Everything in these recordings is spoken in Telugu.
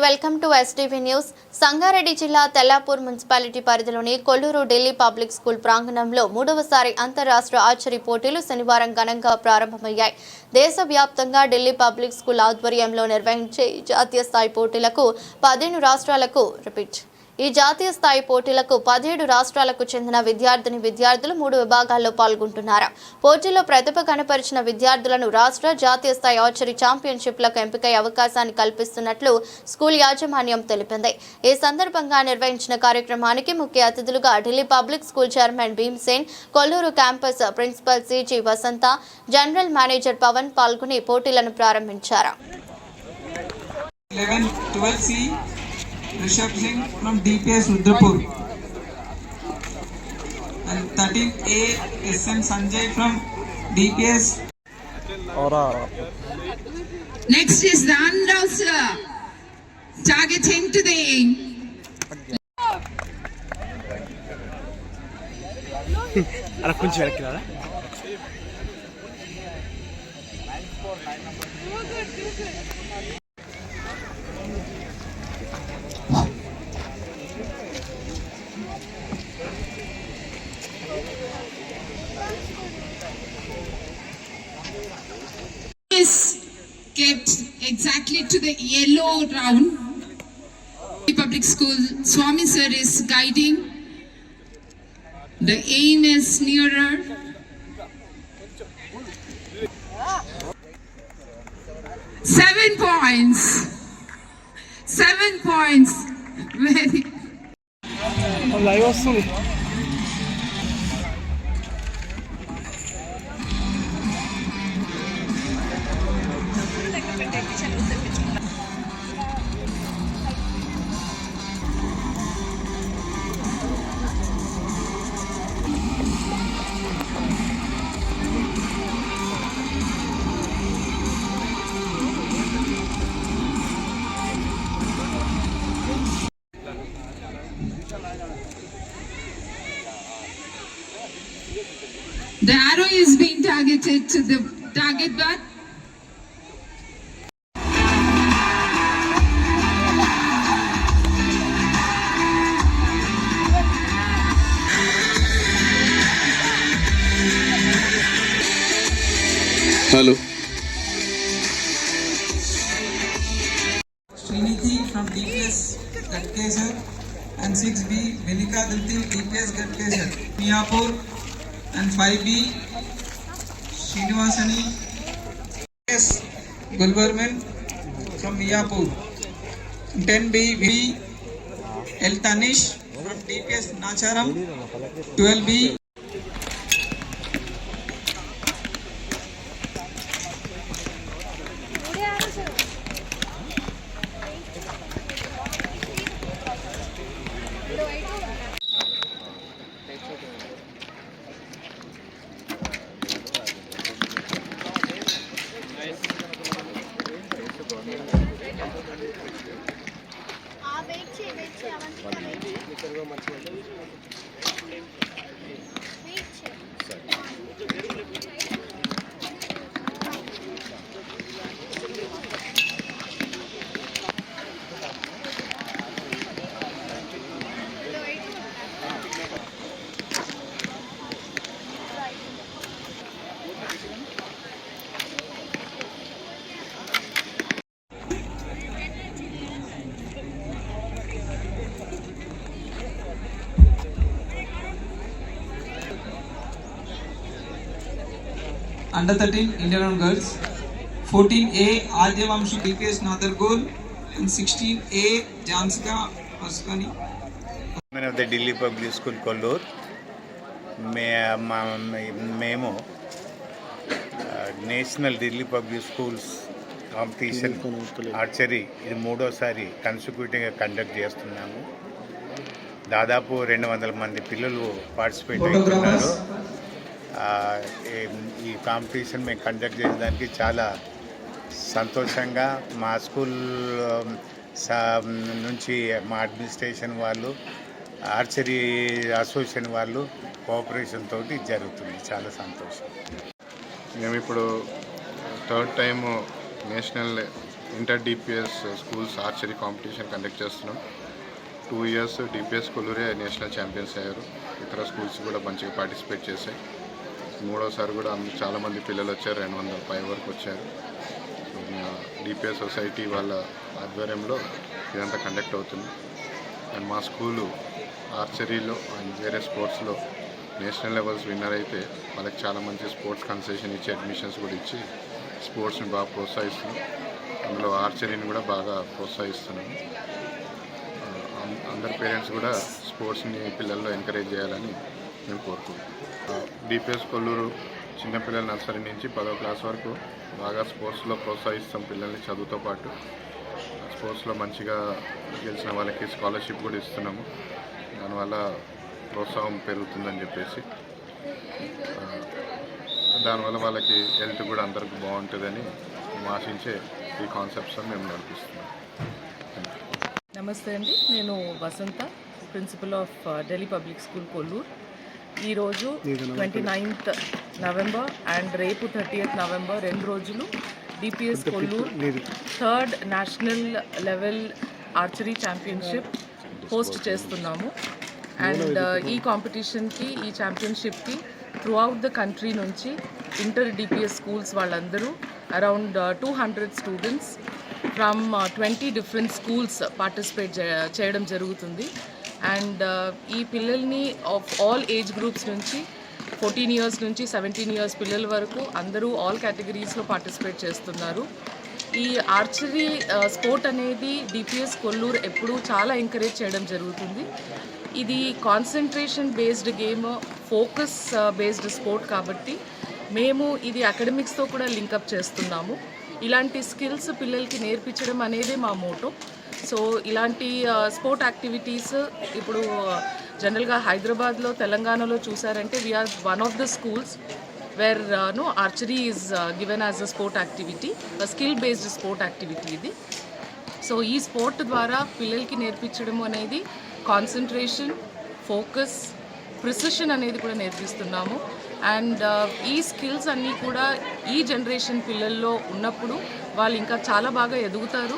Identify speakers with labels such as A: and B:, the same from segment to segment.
A: Welcome to STV news. Sangareddy జిల్లా తెల్లాపూర్ మున్సిపాలిటీ పరిధిలోని కొల్లూరు ఢిల్లీ పబ్లిక్ స్కూల్ ప్రాంగణంలో మూడవసారి అంతర్రాష్ట్ర ఆర్చరీ పోటీలు శనివారం ఘనంగా ప్రారంభమయ్యాయి. దేశవ్యాప్తంగా ఢిల్లీ పబ్లిక్ స్కూల్ ఆధ్వర్యంలో నిర్వహించే జాతీయ స్థాయి పోటీలకు 17 రాష్ట్రాలకు చెందిన విద్యార్థులు 3 విభాగాల్లో పాల్గొంటున్నారు. పోటీలో ప్రతిభ కనపరిచిన విద్యార్థులను రాష్ట్ర, జాతీయ స్థాయి ఆర్చరీ ఛాంపియన్షిప్లకు ఎంపికయ్యే అవకాశాన్ని కల్పిస్తున్నట్లు స్కూల్ యాజమాన్యం తెలిపింది. ఈ సందర్భంగా నిర్వహించిన కార్యక్రమానికి ముఖ్య అతిథులుగా Delhi public school chairman Bhimsen, Kollur campus principal CG Vasantha, general manager Pavan పాల్గొని పోటీలను ప్రారంభించారు.
B: Rishabh Singh from DPS Rudrapur and 13A SN Sanjay from DPS.
C: Next is Ranrao sir, targeting to the aim.
D: Ara koncham vekkirara.
C: Is kept exactly to the yellow round. Public school Swami sir is guiding. The aim is nearer. Seven points. Very.
D: Live వస్తుంది.
C: The arrow is being targeted to the target bar.
E: Hello.
B: Srinidhi from DPS Gatkeser and 6B Vinika Dulti DPS Gatkeser Miyapur and 5B Srinivasani DPS Gulbarman from Miyapur. 10B V L Tanish from DPS Nacharam. 12B Under 13 Indian girls, 14A Adyavamshi DPS Nadargol and 16A Jansika Vaskani.
F: Of the Delhi Public School Kollur, మేము national Delhi public schools competition archery ఇది 3వసారి కన్సిక్యూటివ్గా కండక్ట్ చేస్తున్నాము. దాదాపు 200 మంది పిల్లలు పార్టిసిపేట్ అవుతున్నారు. ఈ కాంపిటీషన్ మేము కండక్ట్ చేసేదానికి చాలా సంతోషంగా మా స్కూల్ నుంచి మా అడ్మినిస్ట్రేషన్ వాళ్ళు, ఆర్చరీ అసోసియేషన్ వాళ్ళు కోఆపరేషన్ తోటి జరుగుతుంది. చాలా సంతోషం.
E: మేము ఇప్పుడు 3rd time national inter DPS schools archery competition conduct చేస్తున్నాం. 2 years డిపిఎస్ కొల్లూరే నేషనల్ ఛాంపియన్స్ అయ్యారు. ఇతర స్కూల్స్ కూడా మంచిగా పార్టిసిపేట్ చేశాయి. 3వసారి కూడా చాలామంది పిల్లలు వచ్చారు, 200 పై వరకు వచ్చారు. డిపిఎస్ సొసైటీ వాళ్ళ ఆధ్వర్యంలో ఇదంతా కండక్ట్ అవుతుంది. అండ్ మా స్కూలు ఆర్చరీలో అండ్ వేరే స్పోర్ట్స్లో నేషనల్ లెవెల్స్ విన్నర్ అయితే వాళ్ళకి చాలా మంచి స్పోర్ట్స్ కన్సెషన్ ఇచ్చి అడ్మిషన్స్ కూడా ఇచ్చి స్పోర్ట్స్ని బాగా ప్రోత్సహిస్తున్నాం. అందులో ఆర్చరీని కూడా బాగా ప్రోత్సహిస్తున్నాము. అందరి పేరెంట్స్ కూడా స్పోర్ట్స్ని పిల్లల్లో ఎంకరేజ్ చేయాలని మేము కోరుకుంటున్నాం. డిపిఎస్ కొల్లూరు చిన్నపిల్లల నర్సరీ నుంచి 10వ క్లాస్ వరకు బాగా స్పోర్ట్స్లో ప్రోత్సహిస్తాం పిల్లల్ని. చదువుతో పాటు స్పోర్ట్స్లో మంచిగా గెలిచిన వాళ్ళకి స్కాలర్షిప్ కూడా ఇస్తున్నాము. దానివల్ల ప్రోత్సాహం పెరుగుతుందని చెప్పేసి, దానివల్ల వాళ్ళకి హెల్త్ కూడా అందరికి బాగుంటుందని ఆశించే ఈ కాన్సెప్ట్స్ మేము నడిపిస్తున్నాం.
G: నమస్తే అండి, నేను Vasantha, principal of Delhi public school Kollur. ఈరోజు 29th నవంబర్ అండ్ రేపు 30th నవంబర్ 2 రోజులు DPS Kollur 3rd national level archery championship host చేస్తున్నాము. అండ్ ఈ కాంపిటీషన్కి, ఈ ఛాంపియన్షిప్కి త్రూఅవుట్ ద కంట్రీ నుంచి ఇంటర్ డిపిఎస్ స్కూల్స్ వాళ్ళందరూ around 200 students from 20 different schools participate చేయడం జరుగుతుంది. అండ్ ఈ పిల్లల్ని ఆఫ్ ఆల్ ఏజ్ గ్రూప్స్ నుంచి 14 years నుంచి 17 years పిల్లల వరకు అందరూ ఆల్ కేటగిరీస్లో పార్టిసిపేట్ చేస్తున్నారు. ఈ ఆర్చరీ స్పోర్ట్ అనేది డిపిఎస్ కొల్లూరు ఎప్పుడూ చాలా ఎంకరేజ్ చేయడం జరుగుతుంది. ఇది concentration based game, focus based sport కాబట్టి మేము ఇది అకాడమిక్స్తో కూడా లింకప్ చేస్తున్నాము. ఇలాంటి స్కిల్స్ పిల్లలకి నేర్పించడం అనేది మా మోటో. సో ఇలాంటి స్పోర్ట్ యాక్టివిటీస్ ఇప్పుడు జనరల్గా హైదరాబాద్లో, తెలంగాణలో చూసారంటే we're one of the schools where archery is given as a sport activity, skill based sport activity ఇది. సో ఈ స్పోర్ట్ ద్వారా పిల్లలకి నేర్పించడం అనేది కాన్సన్ట్రేషన్, ఫోకస్, ప్రిసిషన్ అనేది కూడా నేర్పిస్తున్నాము. అండ్ ఈ స్కిల్స్ అన్నీ కూడా ఈ జనరేషన్ పిల్లల్లో ఉన్నప్పుడు వాళ్ళు ఇంకా చాలా బాగా ఎదుగుతారు.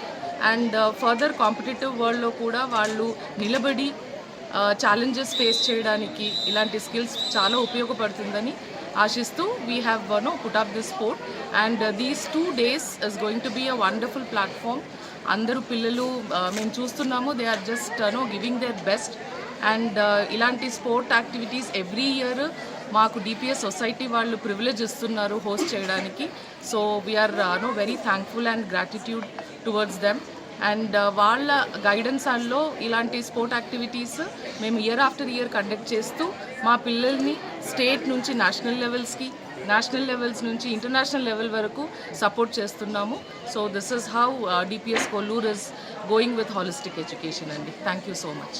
G: అండ్ ఫర్దర్ కాంపిటేటివ్ వరల్డ్లో కూడా వాళ్ళు నిలబడి ఛాలెంజెస్ ఫేస్ చేయడానికి ఇలాంటి స్కిల్స్ చాలా ఉపయోగపడుతుందని ఆశిస్తూ we have put up this sport. And these 2 days is going to be a wonderful platform. అందరూ పిల్లలు మేము చూస్తున్నాము, they are just giving their best. And ఇలాంటి స్పోర్ట్ యాక్టివిటీస్ ఎవ్రీ ఇయర్ మాకు డిపిఎస్ సొసైటీ వాళ్ళు ప్రివిలేజ్ ఇస్తున్నారు హోస్ట్ చేయడానికి. So we're very thankful and gratitude towards them. And వాళ్ళ గైడెన్స్లో ఇలాంటి స్పోర్ట్ యాక్టివిటీస్ మేము ఇయర్ ఆఫ్టర్ ఇయర్ కండక్ట్ చేస్తూ మా పిల్లల్ని స్టేట్ నుంచి నేషనల్ లెవెల్స్కి, నేషనల్ లెవెల్స్ నుంచి ఇంటర్నేషనల్ లెవెల్ వరకు సపోర్ట్ చేస్తున్నాము. So this is how DPS Kollur is going with holistic education అండి. Thank you so much.